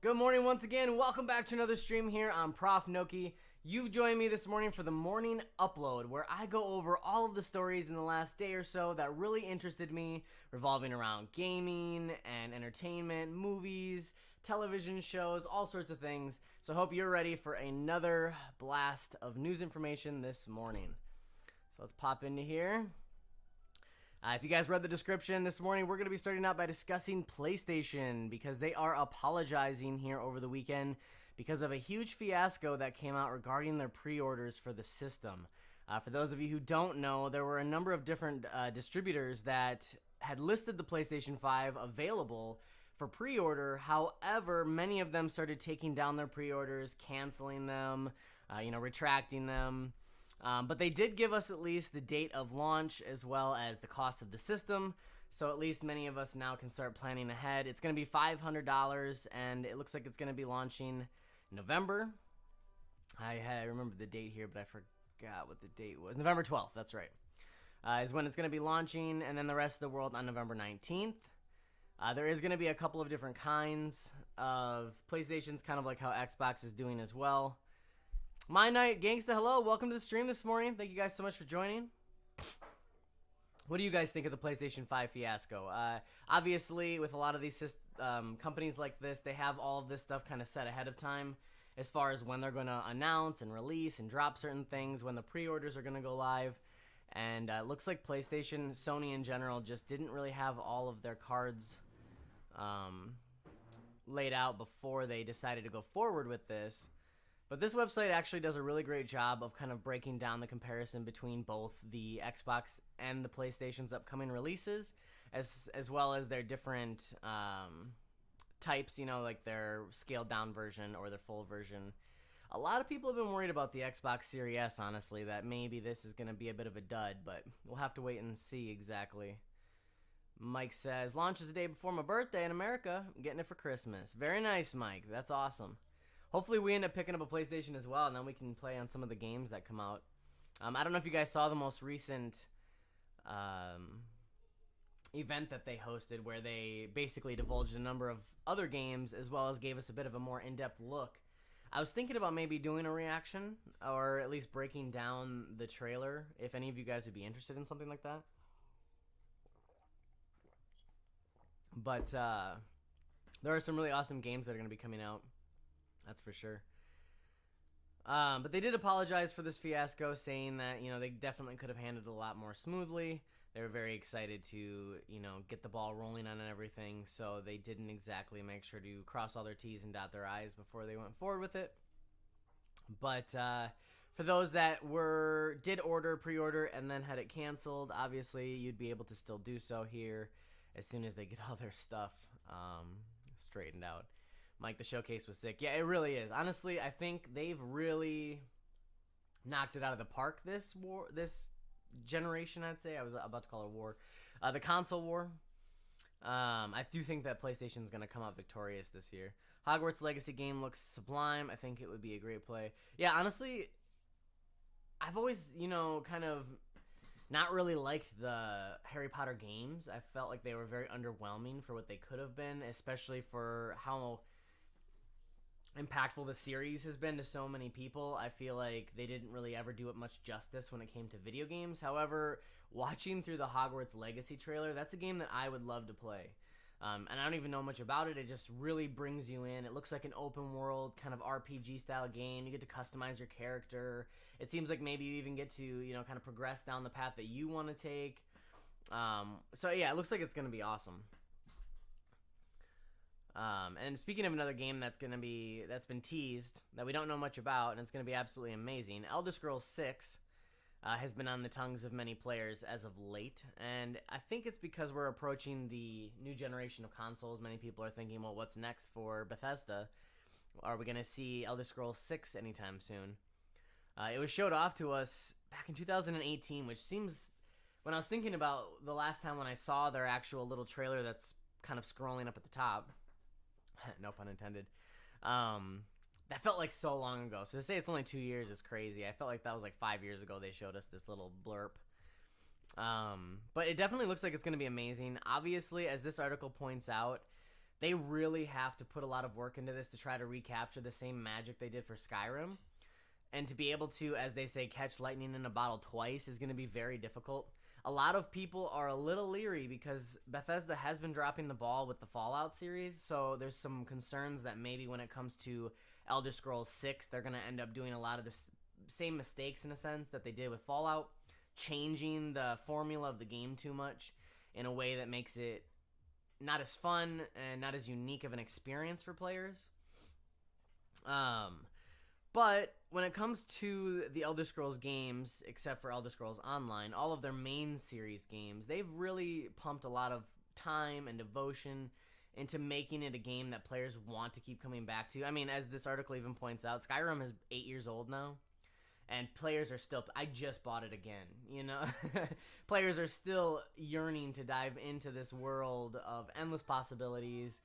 Good morning once again. Welcome back to another stream here on ProfNoki. You've joined me this morning for the morning upload where I go over all of the stories in the last day or so that really interested me, revolving around gaming and entertainment, movies, television shows, all sorts of things. So I hope you're ready for another blast of news information this morning. So let's pop into here. If you guys read the description this morning, we're going to be starting out by discussing PlayStation because they are apologizing here over the weekend because of a huge fiasco that came out regarding their pre-orders for the system. For those of you who don't know, there were a number of different distributors that had listed the PlayStation 5 available for pre-order. However, many of them started taking down their pre-orders, canceling them, retracting them. But they did give us at least the date of launch as well as the cost of the system. So at least many of us now can start planning ahead. It's going to be $500 and it looks like it's going to be launching November. I remember the date here, but I forgot what the date was. November 12th, that's right. Is when it's going to be launching, and then the rest of the world on November 19th. There is going to be a couple of different kinds of PlayStations, kind of like how Xbox is doing as well. My Night Gangsta, hello, welcome to the stream this morning. Thank you guys so much for joining. What do you guys think of the PlayStation 5 fiasco? Obviously, with a lot of these companies like this, they have all of this stuff kind of set ahead of time as far as when they're going to announce and release and drop certain things, when the pre-orders are going to go live. And it looks like PlayStation, Sony in general, just didn't really have all of their cards laid out before they decided to go forward with this. But this website actually does a really great job of kind of breaking down the comparison between both the Xbox and the PlayStation's upcoming releases, as well as their different types, like their scaled down version or their full version. A lot of people have been worried about the Xbox Series S, honestly, that maybe this is going to be a bit of a dud, but we'll have to wait and see exactly. Mike says, launch is the day before my birthday in America. I'm getting it for Christmas. Very nice, Mike. That's awesome. Hopefully we end up picking up a PlayStation as well, and then we can play on some of the games that come out. I don't know if you guys saw the most recent event that they hosted where they basically divulged a number of other games as well as gave us a bit of a more in-depth look. I was thinking about maybe doing a reaction or at least breaking down the trailer if any of you guys would be interested in something like that. But there are some really awesome games that are going to be coming out. That's for sure. But they did apologize for this fiasco, saying that, they definitely could have handled it a lot more smoothly. They were very excited to, get the ball rolling on everything, so they didn't exactly make sure to cross all their T's and dot their I's before they went forward with it. But for those that did pre-order, and then had it canceled, obviously you'd be able to still do so here as soon as they get all their stuff straightened out. Mike, the showcase was sick. Yeah, it really is. Honestly, I think they've really knocked it out of the park this generation, I'd say. I was about to call it a war. The console war. I do think that PlayStation's going to come out victorious this year. Hogwarts Legacy game looks sublime. I think it would be a great play. Yeah, honestly, I've always, kind of not really liked the Harry Potter games. I felt like they were very underwhelming for what they could have been, especially for how impactful the series has been to so many people. I feel like they didn't really ever do it much justice when it came to video games. However, watching through the Hogwarts Legacy trailer, that's a game that I would love to play. And I don't even know much about it. It just really brings you in. It looks like an open world kind of RPG style game. You get to customize your character. It seems like maybe you even get to, kind of progress down the path that you want to take. So yeah, it looks like it's going to be awesome. And speaking of another game that's been teased, that we don't know much about, and it's going to be absolutely amazing, Elder Scrolls 6 has been on the tongues of many players as of late, and I think it's because we're approaching the new generation of consoles. Many people are thinking, well, what's next for Bethesda? Are we going to see Elder Scrolls 6 anytime soon? It was showed off to us back in 2018, which seems, when I was thinking about the last time when I saw their actual little trailer that's kind of scrolling up at the top, no pun intended, that felt like so long ago. So to say it's only 2 years is crazy. I felt like that was like 5 years ago they showed us this little blurb. But it definitely looks like it's going to be amazing. Obviously, as this article points out, they really have to put a lot of work into this to try to recapture the same magic they did for Skyrim. And to be able to, as they say, catch lightning in a bottle twice is going to be very difficult. A lot of people are a little leery because Bethesda has been dropping the ball with the Fallout series, so there's some concerns that maybe when it comes to Elder Scrolls 6, they're going to end up doing a lot of the same mistakes in a sense that they did with Fallout, changing the formula of the game too much in a way that makes it not as fun and not as unique of an experience for players. But when it comes to the Elder Scrolls games, except for Elder Scrolls Online, all of their main series games, they've really pumped a lot of time and devotion into making it a game that players want to keep coming back to. I mean, as this article even points out, Skyrim is 8 years old now, and players are still... I just bought it again, you know? Players are still yearning to dive into this world of endless possibilities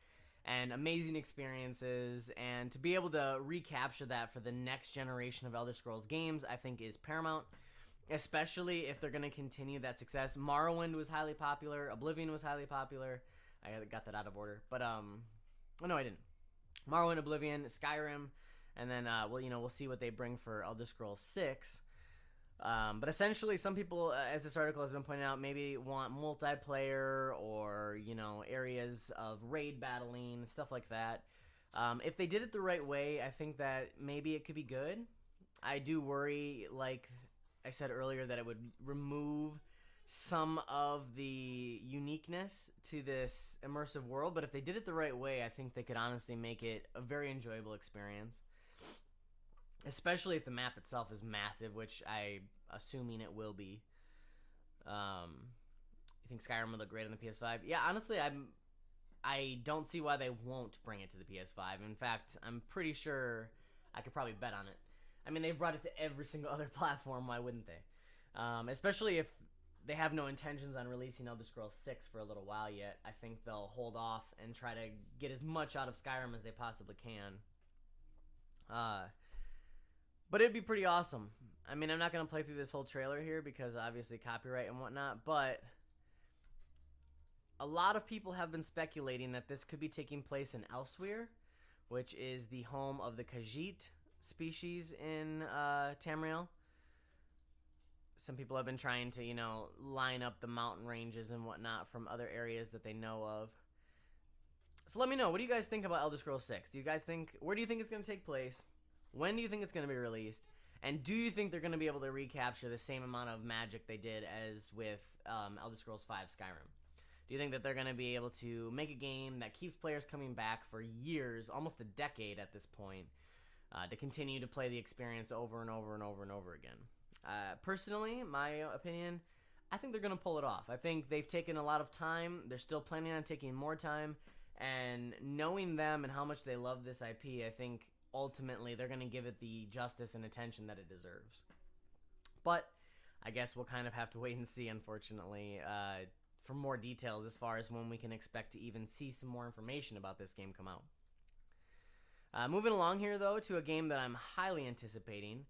and amazing experiences, and to be able to recapture that for the next generation of Elder Scrolls games, I think is paramount, especially if they're going to continue that success. Morrowind was highly popular, Oblivion was highly popular. I got that out of order, but oh no, I didn't. Morrowind, Oblivion, Skyrim, and then we'll see what they bring for Elder Scrolls 6. But essentially, some people, as this article has been pointing out, maybe want multiplayer or, areas of raid battling, stuff like that. If they did it the right way, I think that maybe it could be good. I do worry, like I said earlier, that it would remove some of the uniqueness to this immersive world. But if they did it the right way, I think they could honestly make it a very enjoyable experience. Especially if the map itself is massive, which I'm assuming it will be. You think Skyrim will look great on the PS5? Yeah, honestly, I don't see why they won't bring it to the PS5. In fact, I'm pretty sure I could probably bet on it. I mean, they've brought it to every single other platform. Why wouldn't they? Especially if they have no intentions on releasing Elder Scrolls 6 for a little while yet. I think they'll hold off and try to get as much out of Skyrim as they possibly can. But it'd be pretty awesome. I mean, I'm not going to play through this whole trailer here because obviously copyright and whatnot, but a lot of people have been speculating that this could be taking place in Elsewhere, which is the home of the Khajiit species in Tamriel. Some people have been trying to, line up the mountain ranges and whatnot from other areas that they know of. So let me know, what do you guys think about Elder Scrolls 6? Where do you think it's going to take place? When do you think it's going to be released? And do you think they're going to be able to recapture the same amount of magic they did as with Elder Scrolls V Skyrim? Do you think that they're going to be able to make a game that keeps players coming back for years, almost a decade at this point, to continue to play the experience over and over and over and over again? Personally, my opinion, I think they're going to pull it off. I think they've taken a lot of time. They're still planning on taking more time. And knowing them and how much they love this IP, I think ultimately they're going to give it the justice and attention that it deserves. But I guess we'll kind of have to wait and see, unfortunately, for more details as far as when we can expect to even see some more information about this game come out. Moving along here, though, to a game that I'm highly anticipating,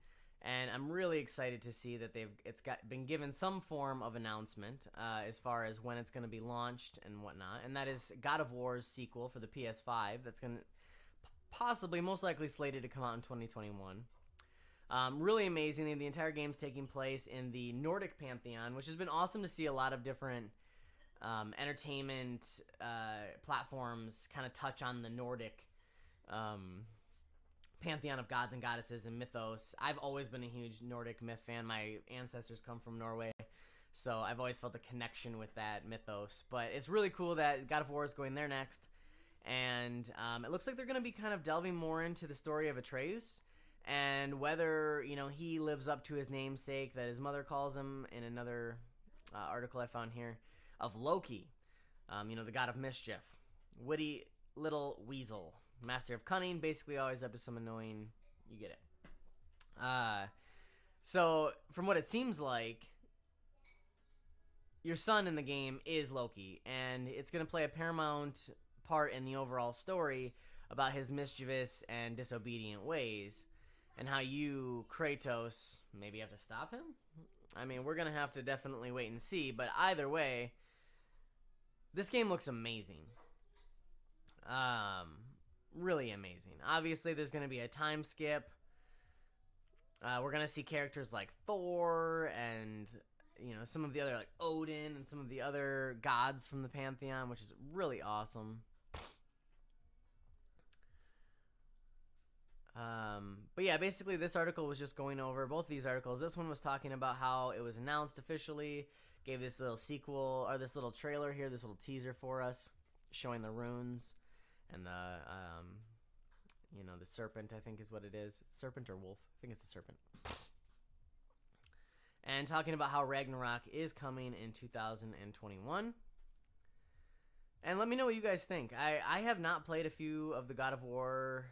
and I'm really excited to see that it's been given some form of announcement as far as when it's going to be launched and whatnot, and that is God of War's sequel for the PS5 that's going to possibly, most likely slated to come out in 2021. Really amazingly, the entire game's taking place in the Nordic Pantheon, which has been awesome to see a lot of different entertainment platforms kind of touch on the Nordic pantheon of gods and goddesses and mythos. I've always been a huge Nordic myth fan. My ancestors come from Norway, so I've always felt a connection with that mythos. But it's really cool that God of War is going there next. And it looks like they're going to be kind of delving more into the story of Atreus and whether, he lives up to his namesake that his mother calls him in another article I found here of Loki, the god of mischief, witty little weasel, master of cunning, basically always up to some annoying, you get it. So from what it seems like, your son in the game is Loki, and it's going to play a paramount part in the overall story about his mischievous and disobedient ways and how you, Kratos, maybe have to stop him. I mean, we're going to have to definitely wait and see, but either way, this game looks amazing. Really amazing. Obviously, there's going to be a time skip. We're going to see characters like Thor and, some of the other, like Odin and some of the other gods from the Pantheon, which is really awesome. But yeah, basically this article was just going over both these articles. This one was talking about how it was announced officially, gave this little sequel, or this little trailer here, this little teaser for us, showing the runes and the serpent, I think is what it is. Serpent or wolf? I think it's a serpent. And talking about how Ragnarok is coming in 2021. And let me know what you guys think. I have not played a few of the God of War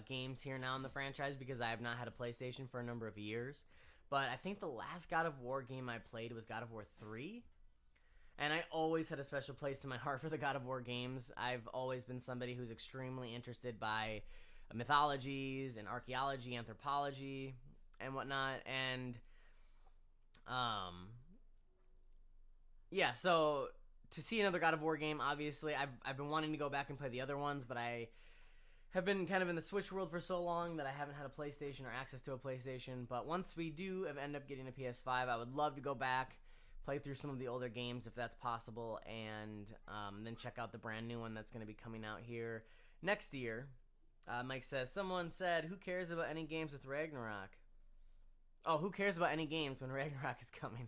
games here now in the franchise because I have not had a PlayStation for a number of years. But I think the last God of War game I played was God of War 3. And I always had a special place in my heart for the God of War games. I've always been somebody who's extremely interested by mythologies and archaeology, anthropology, and whatnot. And, yeah, so to see another God of War game, obviously, I've been wanting to go back and play the other ones, but I have been kind of in the Switch world for so long that I haven't had a PlayStation or access to a PlayStation. But once we do end up getting a PS5, I would love to go back, play through some of the older games if that's possible, and then check out the brand new one that's going to be coming out here next year. Mike says, someone said, who cares about any games with Ragnarok? Oh, who cares about any games when Ragnarok is coming?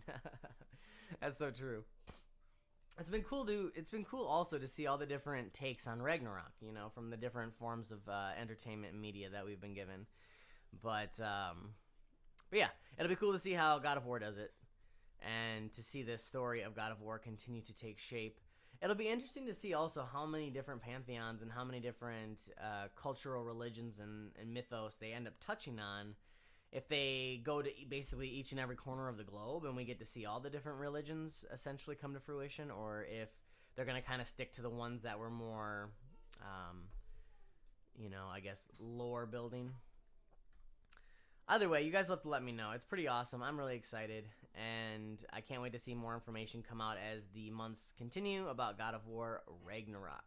That's so true. It's been cool also to see all the different takes on Ragnarok, from the different forms of entertainment and media that we've been given. But yeah, it'll be cool to see how God of War does it, and to see this story of God of War continue to take shape. It'll be interesting to see also how many different pantheons and how many different cultural religions and mythos they end up touching on. If they go to basically each and every corner of the globe and we get to see all the different religions essentially come to fruition, or if they're going to kind of stick to the ones that were more, I guess, lore building. Either way, you guys have to let me know. It's pretty awesome. I'm really excited, and I can't wait to see more information come out as the months continue about God of War Ragnarok.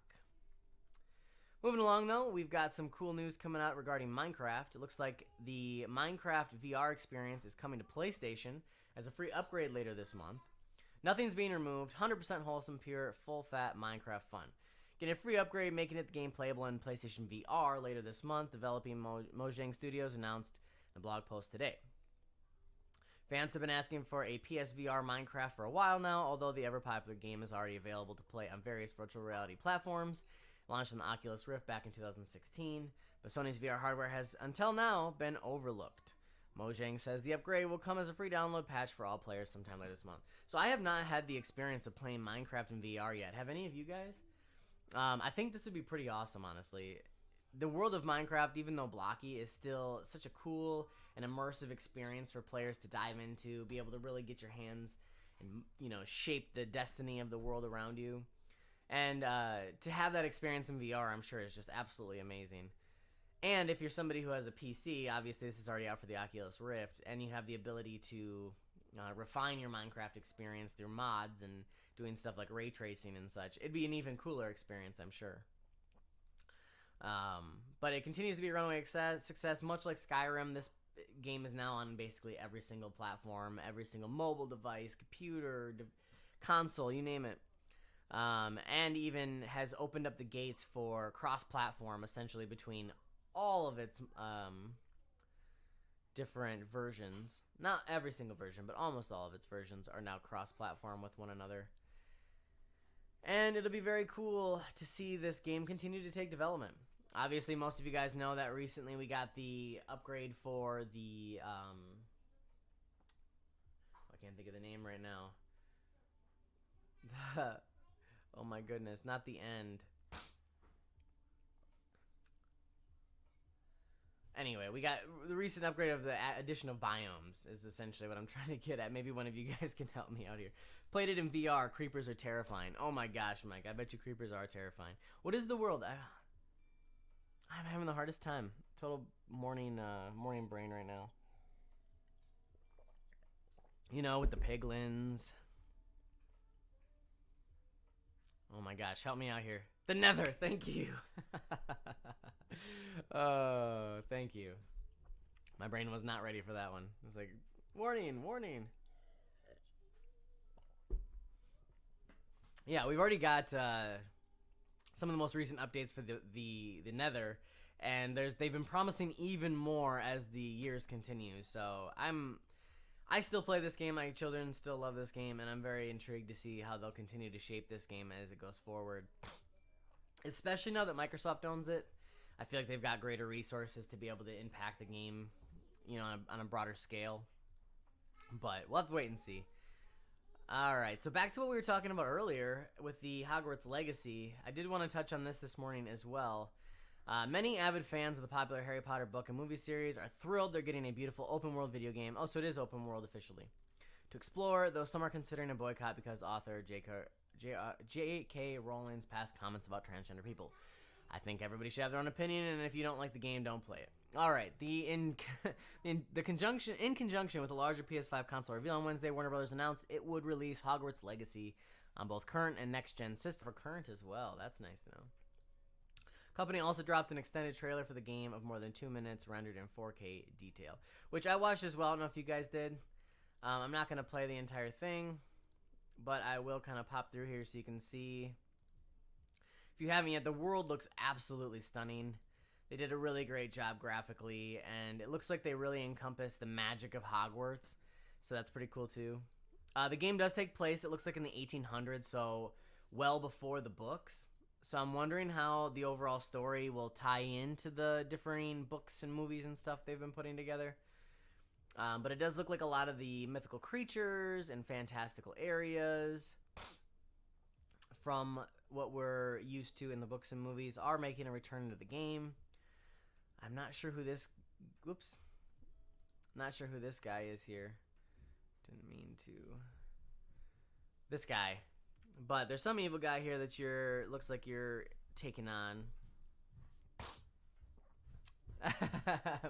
Moving along, though, we've got some cool news coming out regarding Minecraft. It looks like the Minecraft VR experience is coming to PlayStation as a free upgrade later this month. Nothing's being removed, 100% wholesome, pure, full-fat Minecraft fun. Getting a free upgrade, making it the game playable in PlayStation VR later this month, developing Mojang Studios announced in a blog post today. Fans have been asking for a PSVR Minecraft for a while now, although the ever-popular game is already available to play on various virtual reality platforms. Launched on the Oculus Rift back in 2016, but Sony's VR hardware has, until now, been overlooked. Mojang says the upgrade will come as a free download patch for all players sometime later this month. So I have not had the experience of playing Minecraft in VR yet. Have any of you guys? I think this would be pretty awesome, honestly. The world of Minecraft, even though blocky, is still such a cool and immersive experience for players to dive into, be able to really get your hands and, shape the destiny of the world around you. And to have that experience in VR, I'm sure, is just absolutely amazing. And if you're somebody who has a PC, obviously this is already out for the Oculus Rift, and you have the ability to refine your Minecraft experience through mods and doing stuff like ray tracing and such, it'd be an even cooler experience, I'm sure. But it continues to be a runaway success, much like Skyrim. This game is now on basically every single platform, every single mobile device, computer, console, you name it. And even has opened up the gates for cross-platform, essentially, between all of its different versions. Not every single version, but almost all of its versions are now cross-platform with one another. And it'll be very cool to see this game continue to take development. Obviously, most of you guys know that recently we got the upgrade for the, I can't think of the name right now. Oh my goodness, not the end. Anyway, we got the recent upgrade of the addition of biomes is essentially what I'm trying to get at. Maybe one of you guys can help me out here. Played it in VR. Creepers are terrifying. Oh my gosh, Mike. I bet you creepers are terrifying. What is the world? I'm having the hardest time. Total morning brain right now. With the piglins. Oh my gosh, help me out here. The Nether. Thank you. Thank you. My brain was not ready for that one. It was like, warning, warning. Yeah, we've already got some of the most recent updates for the Nether, and they've been promising even more as the years continue. So I still play this game. My children still love this game, and I'm very intrigued to see how they'll continue to shape this game as it goes forward. Especially now that Microsoft owns it, I feel like they've got greater resources to be able to impact the game, you know, on a broader scale. But we'll have to wait and see. Alright, so back to what we were talking about earlier with the Hogwarts Legacy. I did want to touch on this morning as well. Many avid fans of the popular Harry Potter book and movie series are thrilled they're getting a beautiful open-world video game. Oh, so it is open-world officially. To explore, though some are considering a boycott because author J.K. Rowling's past comments about transgender people. I think everybody should have their own opinion, and if you don't like the game, don't play it. All right, in conjunction with a larger PS5 console reveal on Wednesday, Warner Bros. Announced it would release Hogwarts Legacy on both current and next-gen systems. For current as well, that's nice to know. Company also dropped an extended trailer for the game of more than 2 minutes, rendered in 4K detail, which I watched as well. I don't know if you guys did. I'm not going to play the entire thing, but I will kind of pop through here so you can see. If you haven't yet, the world looks absolutely stunning. They did a really great job graphically, and it looks like they really encompass the magic of Hogwarts, so that's pretty cool too. The game does take place, it looks like in the 1800s, so well before the books. So I'm wondering how the overall story will tie into the differing books and movies and stuff they've been putting together. But it does look like a lot of the mythical creatures and fantastical areas from what we're used to in the books and movies are making a return to the game. I'm not sure who this... Whoops. Not sure who this guy is here. Didn't mean to... This guy. But there's some evil guy here that looks like you're taking on.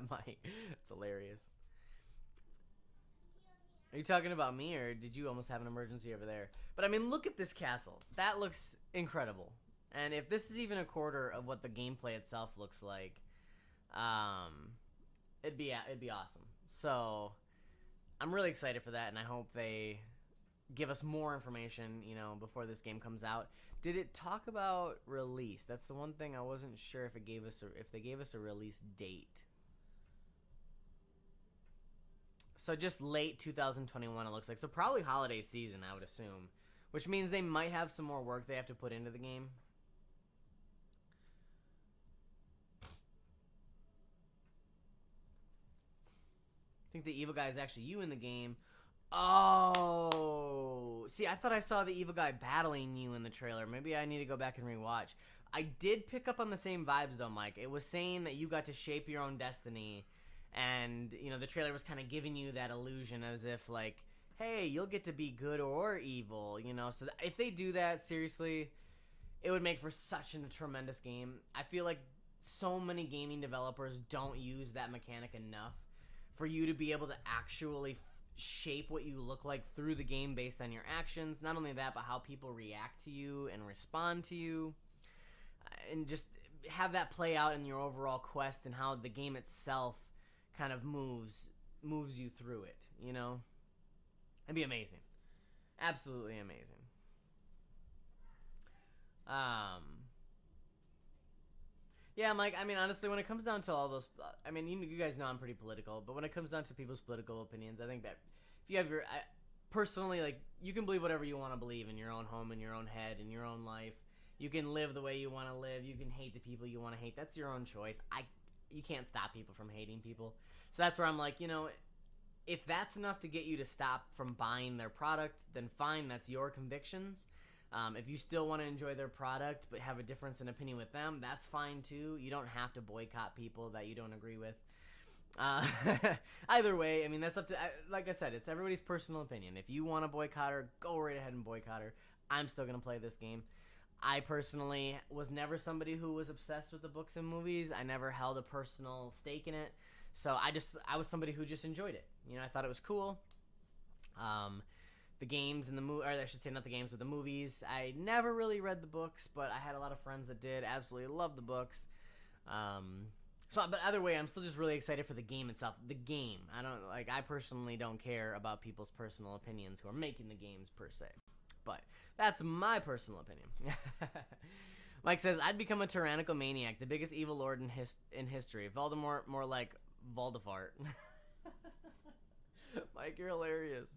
Mike, it's hilarious. Are you talking about me, or did you almost have an emergency over there? But I mean, look at this castle. That looks incredible. And if this is even a quarter of what the gameplay itself looks like, it'd be awesome. So I'm really excited for that, and I hope they give us more information, you know, before this game comes out. Did it talk about release? That's the one thing I wasn't sure if they gave us a release date. So just late 2021 it looks like. So probably holiday season, I would assume. Which means they might have some more work they have to put into the game. I think the evil guy is actually you in the game. Oh. See, I thought I saw the evil guy battling you in the trailer. Maybe I need to go back and rewatch. I did pick up on the same vibes though, Mike. It was saying that you got to shape your own destiny. And, you know, the trailer was kind of giving you that illusion as if, like, hey, you'll get to be good or evil, you know? So if they do that, seriously, it would make for such a tremendous game. I feel like so many gaming developers don't use that mechanic enough for you to be able to actually shape what you look like through the game based on your actions. Not only that, but how people react to you and respond to you. And just have that play out in your overall quest and how the game itself kind of moves you through it, you know? It'd be amazing. Absolutely amazing. Yeah, Mike, I mean, honestly, when it comes down to all those... I mean, you guys know I'm pretty political, but when it comes down to people's political opinions, I think that if you have your... personally, like, you can believe whatever you want to believe in your own home, in your own head, in your own life. You can live the way you want to live. You can hate the people you want to hate. That's your own choice. You can't stop people from hating people. So that's where I'm like, you know, if that's enough to get you to stop from buying their product, then fine, that's your convictions. If you still want to enjoy their product but have a difference in opinion with them, that's fine too. You don't have to boycott people that you don't agree with. Either way, I mean, that's up to, like I said, it's everybody's personal opinion. If you want to boycott her, go right ahead and boycott her. I'm still going to play this game. I personally was never somebody who was obsessed with the books and movies. I never held a personal stake in it. So I was somebody who just enjoyed it. You know, I thought it was cool. the games and the movie, or I should say not the games, but the movies. I never really read the books, but I had a lot of friends that did. Absolutely loved the books. But either way, I'm still just really excited for the game itself. The game. I personally don't care about people's personal opinions who are making the games per se. But that's my personal opinion. Mike says, I'd become a tyrannical maniac, the biggest evil lord in history. Voldemort, more like Voldemort. Mike, you're hilarious.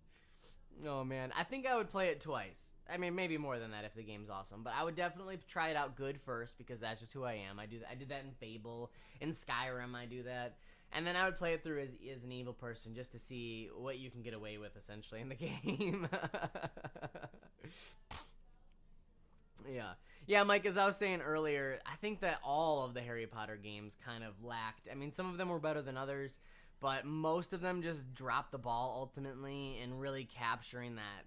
Oh, man. I think I would play it twice. I mean, maybe more than that if the game's awesome. But I would definitely try it out good first because that's just who I am. I did that in Fable. In Skyrim, I do that. And then I would play it through as an evil person just to see what you can get away with, essentially, in the game. Yeah, Mike, as I was saying earlier, I think that all of the Harry Potter games kind of lacked. I mean, some of them were better than others, but most of them just dropped the ball ultimately in really capturing that,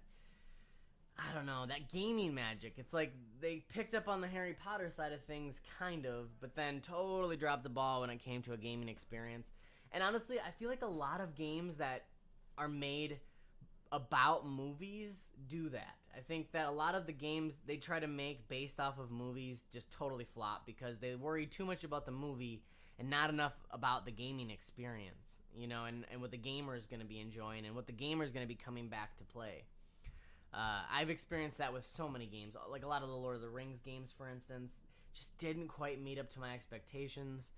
I don't know, that gaming magic. It's like they picked up on the Harry Potter side of things, kind of, but then totally dropped the ball when it came to a gaming experience. And honestly, I feel like a lot of games that are made about movies do that. I think that a lot of the games they try to make based off of movies just totally flop because they worry too much about the movie and not enough about the gaming experience, you know, and what the gamer is going to be enjoying and what the gamer is going to be coming back to play. I've experienced that with so many games, like a lot of the Lord of the Rings games, for instance, just didn't quite meet up to my expectations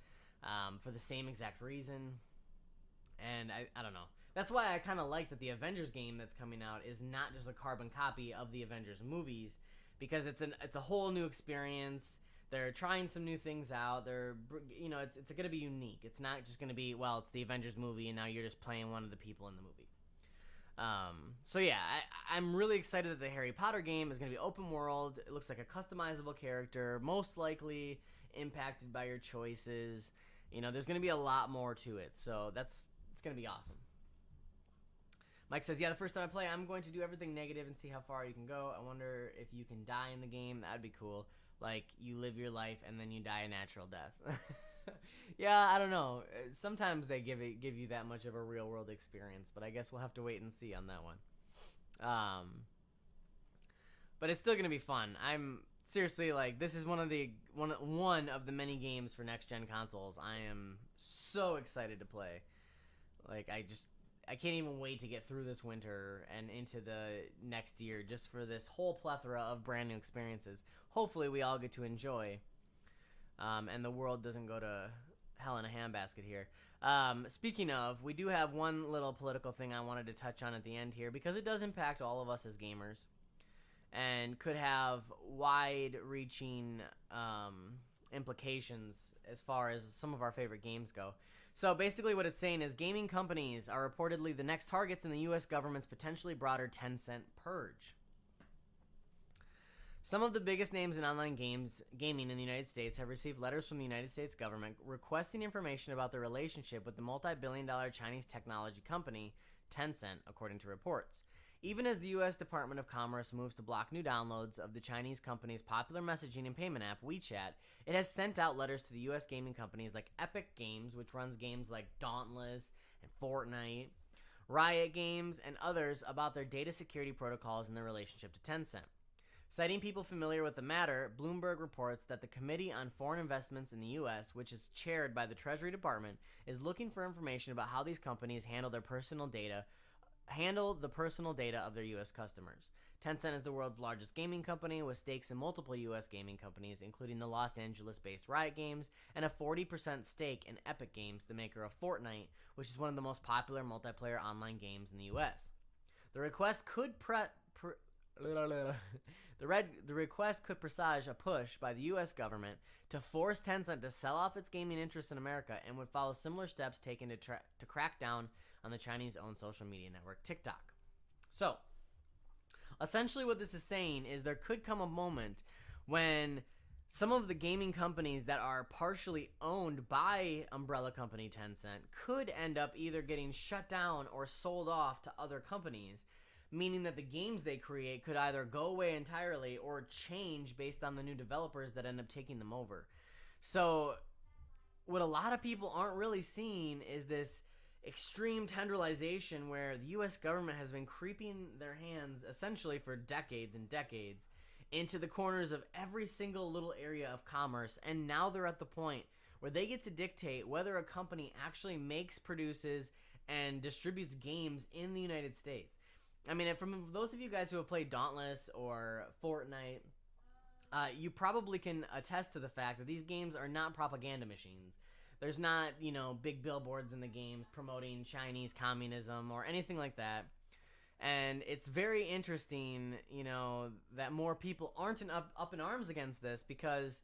for the same exact reason. And I don't know. That's why I kind of like that the Avengers game that's coming out is not just a carbon copy of the Avengers movies, because it's a whole new experience. They're trying some new things out. It's going to be unique. It's not just going to be, well, it's the Avengers movie and now you're just playing one of the people in the movie. I'm really excited that the Harry Potter game is going to be open world. It looks like a customizable character, most likely impacted by your choices. You know, there's going to be a lot more to it, so it's going to be awesome. Mike says, yeah, the first time I play, I'm going to do everything negative and see how far you can go. I wonder if you can die in the game. That'd be cool. Like, you live your life and then you die a natural death. Yeah, I don't know. Sometimes they give you that much of a real-world experience, but I guess we'll have to wait and see on that one. But it's still going to be fun. I'm seriously, like, this is one of the many games for next-gen consoles I am so excited to play. Like, I can't even wait to get through this winter and into the next year just for this whole plethora of brand new experiences. Hopefully we all get to enjoy, and the world doesn't go to hell in a handbasket here. Speaking of, we do have one little political thing I wanted to touch on at the end here because it does impact all of us as gamers and could have wide-reaching implications as far as some of our favorite games go. So basically what it's saying is gaming companies are reportedly the next targets in the U.S. government's potentially broader Tencent purge. Some of the biggest names in online gaming in the United States have received letters from the United States government requesting information about their relationship with the multi-billion-dollar Chinese technology company Tencent, according to reports. Even as the U.S. Department of Commerce moves to block new downloads of the Chinese company's popular messaging and payment app, WeChat, it has sent out letters to the U.S. gaming companies like Epic Games, which runs games like Dauntless and Fortnite, Riot Games, and others about their data security protocols and their relationship to Tencent. Citing people familiar with the matter, Bloomberg reports that the Committee on Foreign Investments in the U.S., which is chaired by the Treasury Department, is looking for information about how these companies handle the personal data of their U.S. customers. Tencent is the world's largest gaming company with stakes in multiple U.S. gaming companies, including the Los Angeles-based Riot Games, and a 40% stake in Epic Games, the maker of Fortnite, which is one of the most popular multiplayer online games in the U.S. The request could presage a push by the U.S. government to force Tencent to sell off its gaming interests in America and would follow similar steps taken to crack down on the Chinese-owned social media network TikTok. So, essentially what this is saying is there could come a moment when some of the gaming companies that are partially owned by umbrella company Tencent could end up either getting shut down or sold off to other companies, meaning that the games they create could either go away entirely or change based on the new developers that end up taking them over. So what a lot of people aren't really seeing is this extreme tenderalization where the U.S. government has been creeping their hands essentially for decades and decades into the corners of every single little area of commerce, and now they're at the point where they get to dictate whether a company actually makes, produces, and distributes games in the United States. I mean, from those of you guys who have played Dauntless or Fortnite, you probably can attest to the fact that these games are not propaganda machines. There's not, big billboards in the games promoting Chinese communism or anything like that. And it's very interesting, that more people aren't up in arms against this, because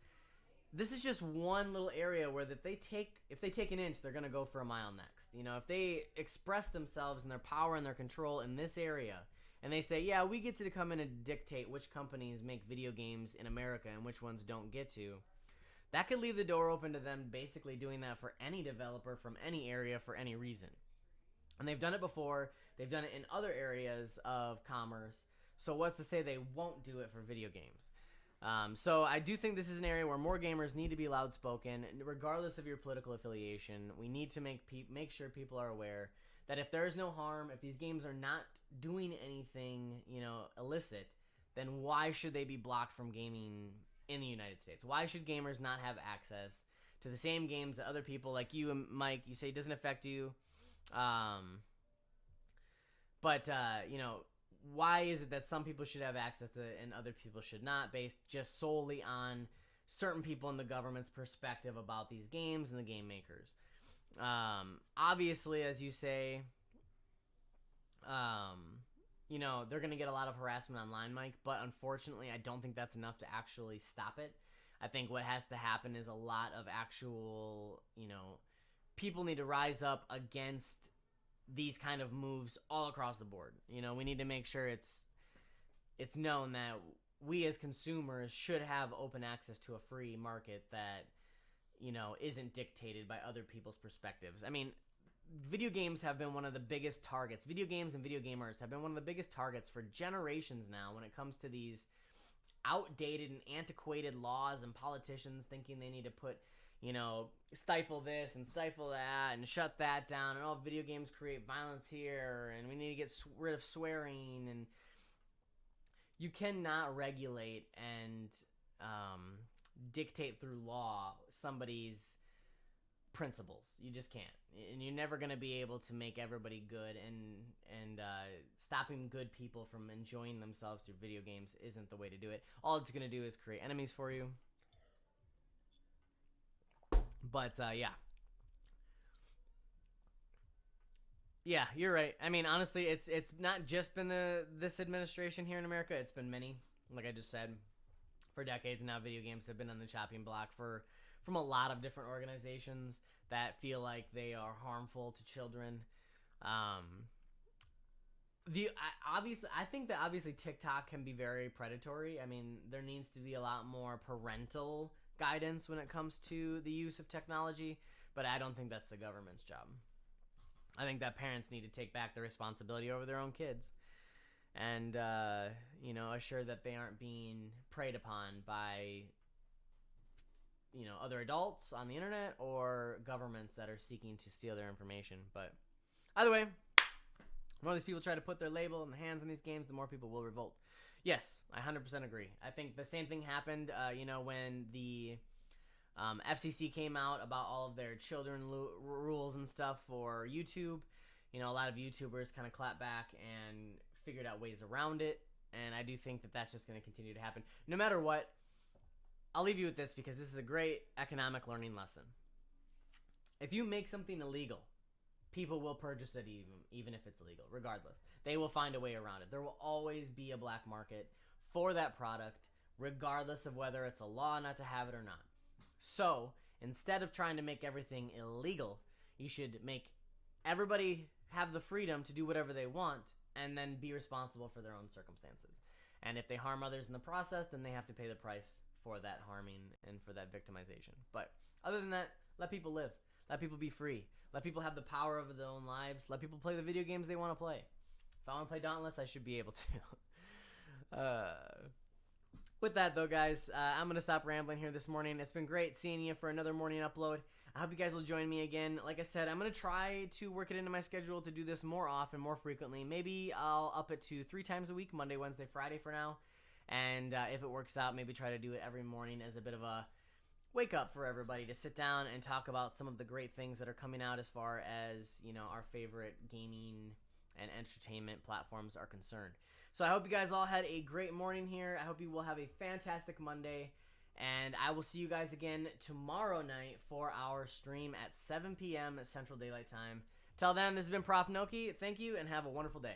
this is just one little area where if they take an inch, they're going to go for a mile next. If they express themselves and their power and their control in this area, and they say, yeah, we get to come in and dictate which companies make video games in America and which ones don't get to, that could leave the door open to them basically doing that for any developer from any area for any reason. And they've done it before. They've done it in other areas of commerce. So what's to say they won't do it for video games? So I do think this is an area where more gamers need to be loud spoken, regardless of your political affiliation. We need to make sure people are aware that if there is no harm, if these games are not doing anything, illicit, then why should they be blocked from gaming in the United States? Why should gamers not have access to the same games that other people like you and Mike, you say it doesn't affect you, but why is it that some people should have access to it and other people should not, based just solely on certain people in the government's perspective about these games and the game makers? Obviously, as you say, they're going to get a lot of harassment online, Mike, but unfortunately, I don't think that's enough to actually stop it. I think what has to happen is a lot of actual, people need to rise up against these kind of moves all across the board. We need to make sure it's known that we as consumers should have open access to a free market that, isn't dictated by other people's perspectives. I mean, video games have been one of the biggest targets. Video games and video gamers have been one of the biggest targets for generations now when it comes to these outdated and antiquated laws and politicians thinking they need to put, stifle this and stifle that and shut that down, and all video games create violence here, and we need to get rid of swearing. And you cannot regulate and dictate through law somebody's principles. You just can't, and you're never going to be able to make everybody good, and stopping good people from enjoying themselves through video games isn't the way to do it. All it's going to do is create enemies for you. But yeah, you're right. I mean, honestly, it's not just been this administration here in America. It's been many, like I just said, for decades now. Video games have been on the chopping block from a lot of different organizations that feel like they are harmful to children. I think that obviously TikTok can be very predatory. I mean, there needs to be a lot more parental guidance when it comes to the use of technology, but I don't think that's the government's job. I think that parents need to take back the responsibility over their own kids and, assure that they aren't being preyed upon by, other adults on the internet or governments that are seeking to steal their information. But either way, the more these people try to put their label in the hands on these games, the more people will revolt. Yes, I 100% agree. I think the same thing happened, when the FCC came out about all of their children rules and stuff for YouTube. A lot of YouTubers kind of clapped back and figured out ways around it, and I do think that that's just going to continue to happen. No matter what, I'll leave you with this because this is a great economic learning lesson. If you make something illegal, people will purchase it even if it's illegal, regardless. They will find a way around it. There will always be a black market for that product, regardless of whether it's a law not to have it or not. So, instead of trying to make everything illegal, you should make everybody have the freedom to do whatever they want and then be responsible for their own circumstances. And if they harm others in the process, then they have to pay the price for that harming and for that victimization. But other than that, let people live. Let people be free. Let people have the power over their own lives. Let people play the video games they want to play. If I want to play Dauntless, I should be able to. With that, though, guys, I'm going to stop rambling here this morning. It's been great seeing you for another morning upload. I hope you guys will join me again. Like I said, I'm going to try to work it into my schedule to do this more often, more frequently. Maybe I'll up it to 3 times a week, Monday, Wednesday, Friday for now. And if it works out, maybe try to do it every morning as a bit of a wake up for everybody to sit down and talk about some of the great things that are coming out as far as, our favorite gaming and entertainment platforms are concerned. So I hope you guys all had a great morning here. I hope you will have a fantastic Monday. And I will see you guys again tomorrow night for our stream at 7 p.m. Central Daylight Time. Till then, this has been ProfNoki. Thank you and have a wonderful day.